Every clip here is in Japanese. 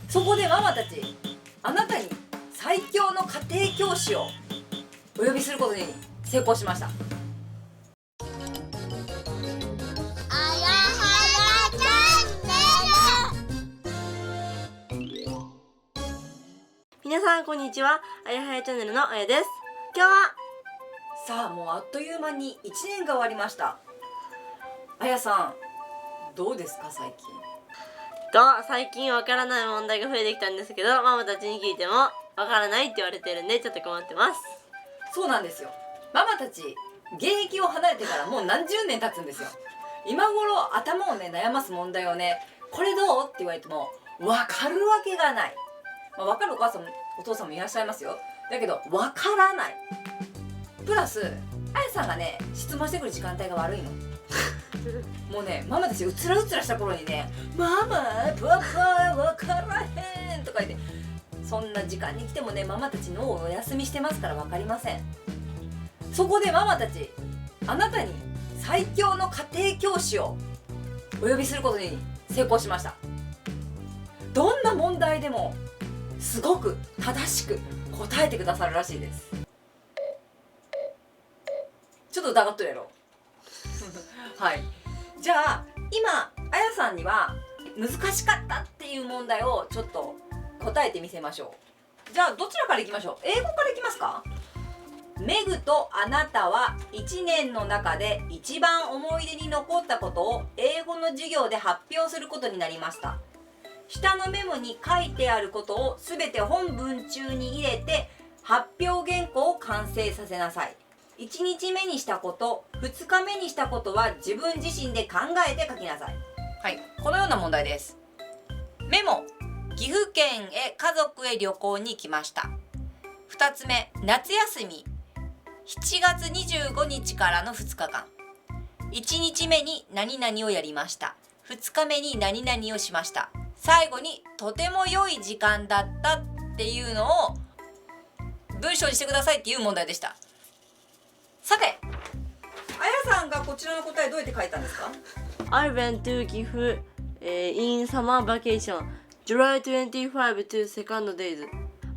そこでママたち、あなたに最強の家庭教師をお呼びすることに成功しました。皆さんこんにちは。あやはやチャンネルのあやです。今日はさあ、もうあっという間に1年が終わりました。あやさん、どうですか最近？最近わからない問題が増えてきたんですけど、ママたちに聞いてもわからないって言われてるんでちょっと困ってます。そうなんですよ。ママたち現役を離れてからもう何十年経つんですよ。今頃頭をね悩ます問題をね、これどうって言われても分かるわけがない。分かるお母さんもお父さんもいらっしゃいますよ。だけど分からない。プラスあやさんがね質問してくる時間帯が悪いの。もうね、ママたちうつらうつらした頃にね「ママパパ分からへん」とか言って、そんな時間に来てもねママたち脳をお休みしてますから分かりません。そこでママたち、あなたに最強の家庭教師をお呼びすることに成功しました。どんな問題でもすごく正しく答えてくださるらしいです。ちょっと疑っとるやろ。はい、じゃあ今あやさんには難しかったっていう問題をちょっと答えてみせましょう。じゃあどちらからいきましょう？英語からいきますか？メグとあなたは1年の中で一番思い出に残ったことを英語の授業で発表することになりました。下のメモに書いてあることをすべて本文中に入れて発表原稿を完成させなさい。1日目にしたこと、2日目にしたことは自分自身で考えて書きなさい。はい、このような問題です。メモ、岐阜県へ家族へ旅行に来ました。2つ目、夏休み7月25日からの2日間。1日目に何々をやりました。2日目に何々をしました。最後にとても良い時間だったっていうのを文章にしてくださいっていう問題でした。さて、あやさんがこちらの答えどうやって書いたんですか？ I went to Gifu in summer vacation July 25 to 2nd days.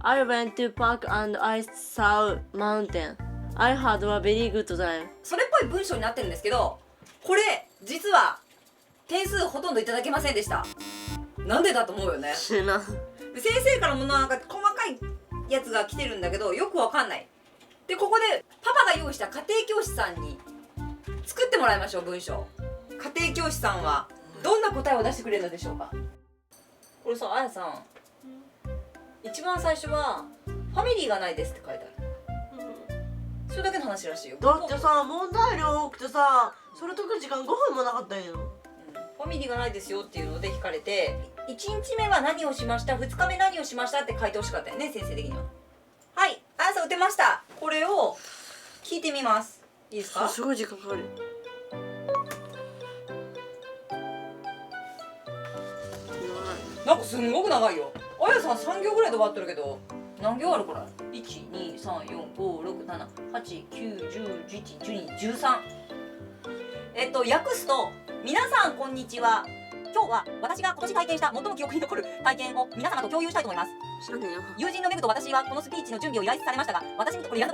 I went to park and I saw mountain. I had a very good time. それっぽい文章になってるんですけど、これ実は点数ほとんどいただけませんでした。なんでだと思うよね。知らん。先生からもなんか細かいやつが来てるんだけどよくわかんない。でここでパパが用意した家庭教師さんに作ってもらいましょう。文章、家庭教師さんはどんな答えを出してくれるのでしょうか。これさ、あやさん、一番最初はファミリーがないですって書いてある。それだけの話らしいよ。だってさ、問題量多くてさ、それ解く時間5分もなかったんよ。ファミリーがないですよっていうので聞かれて、1日目は何をしました、2日目何をしましたって書いてほしかったよね、先生的には。はい、あやさん打てました。これを聞いてみます。いいですか？すごい時間かかる。なんかすんごく長いよ。あやさん3行ぐらいで終わってるけど、何行あるこれ？ 1,2,3,4,5,6,7,8,9,10,11,12,13。訳すと、皆さんこんにちは。今日は私が今年体験した最も記憶に残る体験を皆様と共有したいと思います。友人のメグと私はこのスピーチの準備を依頼されましたが、私にとって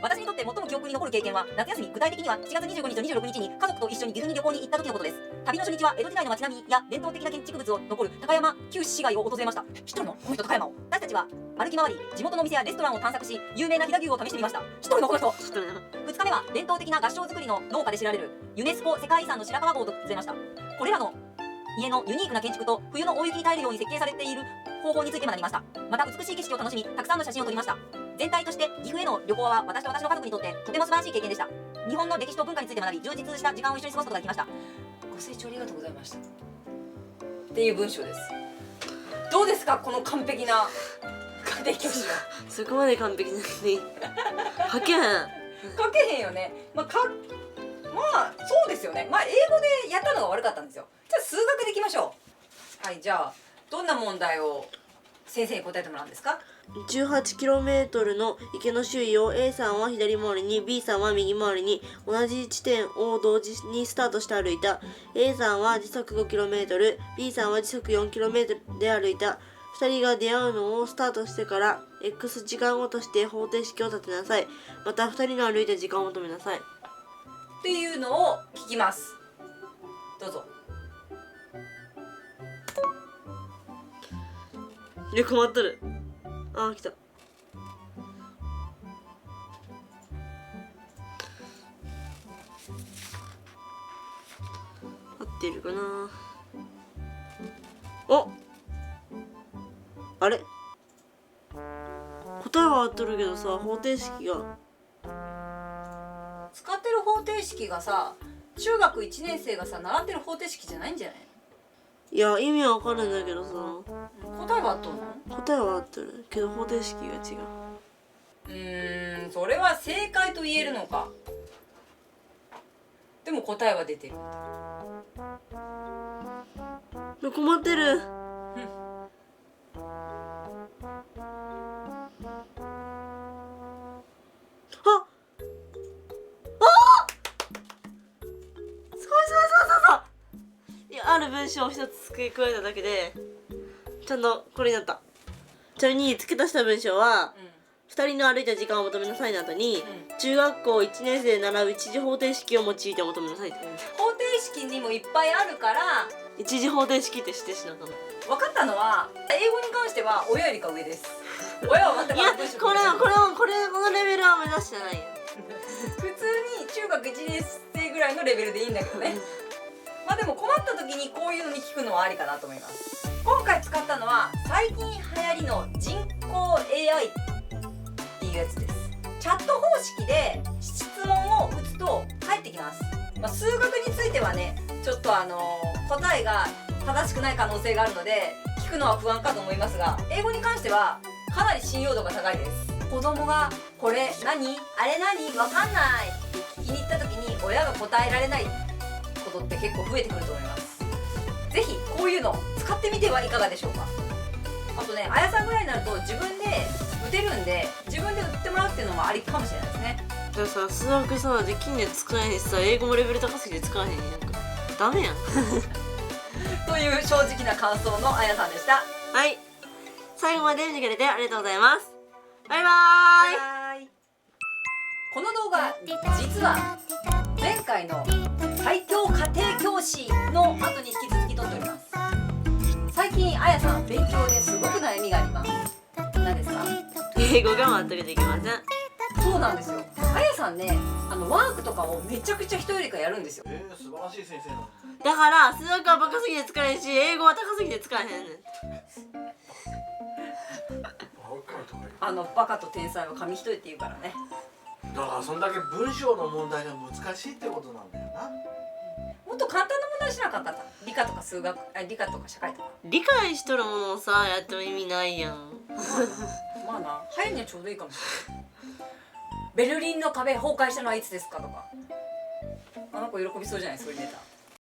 私にとって最も記憶に残る経験は夏休み、具体的には7月25日と26日に家族と一緒に岐阜に旅行に行った時のことです。旅の初日は江戸時代の街並みや伝統的な建築物を残る高山旧市街を訪れました。知っとるの？この人高山を。私たちは歩き回り、地元の店やレストランを探索し、有名な飛騨牛を試してみました。知っとるの？この人。2日目は伝統的な合掌造りの農家で知られるユネスコ世界遺産の白川郷を訪れました。これらの家のユニークな建築と冬の大雪に耐えるように設計されている方法について学びました。また美しい景色を楽しみ、たくさんの写真を撮りました。全体として岐阜への旅行は私と私の家族にとってとても素晴らしい経験でした。日本の歴史と文化について学び、充実した時間を一緒に過ごすことができました。ご清聴ありがとうございましたっていう文章です。どうですか、この完璧な家庭教師は。そこまで完璧なのに書けへん。書けへんよね。まあそうですよね。英語でやったのが悪かったんですよ。じゃあ数学でいきましょう。はい、じゃあどんな問題を先生に答えてもらうんですか？18km の池の周囲を A さんは左回りに B さんは右回りに同じ地点を同時にスタートして歩いた。 A さんは時速 5km、 B さんは時速 4km で歩いた。2人が出会うのをスタートしてから X 時間後として方程式を立てなさい。また2人の歩いた時間を求めなさい。っていうのを聞きます。どうぞ。困っとる。あー来た。合ってるかな。お、あれ、答えは合っとるけどさ、方程式が使ってる方程式がさ、中学1年生がさ習ってる方程式じゃないんじゃない？いや意味はわかるんだけどさ、答えは合っとんの？答えは合ってるけど方程式が違う。それは正解と言えるのか。でも答えは出てる。困ってる。ある文章を一つ付け加えただけでちゃんとこれになった。ちなみに付け足した文章は、2人の歩いた時間を求めなさいの後に、中学校1年生で習う一次方程式を用いて求めなさいって。方程式にもいっぱいあるから、一次方程式って知ってしまったの。分かったのは英語に関しては親よりか上です。親は全くいやこのレベルは目指してないよ。普通に中学1年生ぐらいのレベルでいいんだけどね。まあでも困った時にこういうのに聞くのはありかなと思います。今回使ったのは最近流行りの人工 AI っていうやつです。チャット方式で質問を打つと返ってきます。数学についてはねちょっと答えが正しくない可能性があるので聞くのは不安かと思いますが、英語に関してはかなり信用度が高いです。子供がこれ何あれ何わかんないって聞きに行った時に親が答えられないことって結構増えてくると思います。ぜひこういうの使ってみてはいかがでしょうか。あとね、あやさんぐらいになると自分で打てるんで自分で打ってもらうっていうのもありかもしれないですね。だからさ、数学さできんで使えへんしさ、英語もレベル高すぎて使えへんになんかダメやんという正直な感想のあやさんでした。はい、最後まで見てくれてありがとうございます。バイバーイ。この動画実は前回の最強家庭教師の後に引き続き撮っております。最近あやさん勉強ですごく悩みがあります。何ですか？英語が全くできません。そうなんですよ。あやさんね、ワークとかをめちゃくちゃ人よりかやるんですよ。素晴らしい先生なの。だから数学はバカすぎて使えへんし、英語は高すぎて使えへんねん。バカと天才は紙一重って言うからね。だからそんだけ文章の問題が難しいってことなんだよな。もっと簡単な問題しなかった。理科とか数学、理科とか社会とか。理解しとるものをさやっても意味ないやんまあな、早いにはちょうどいいかもしれない。ベルリンの壁崩壊したのはいつですかとか。あの子喜びそうじゃない、そういうネタ。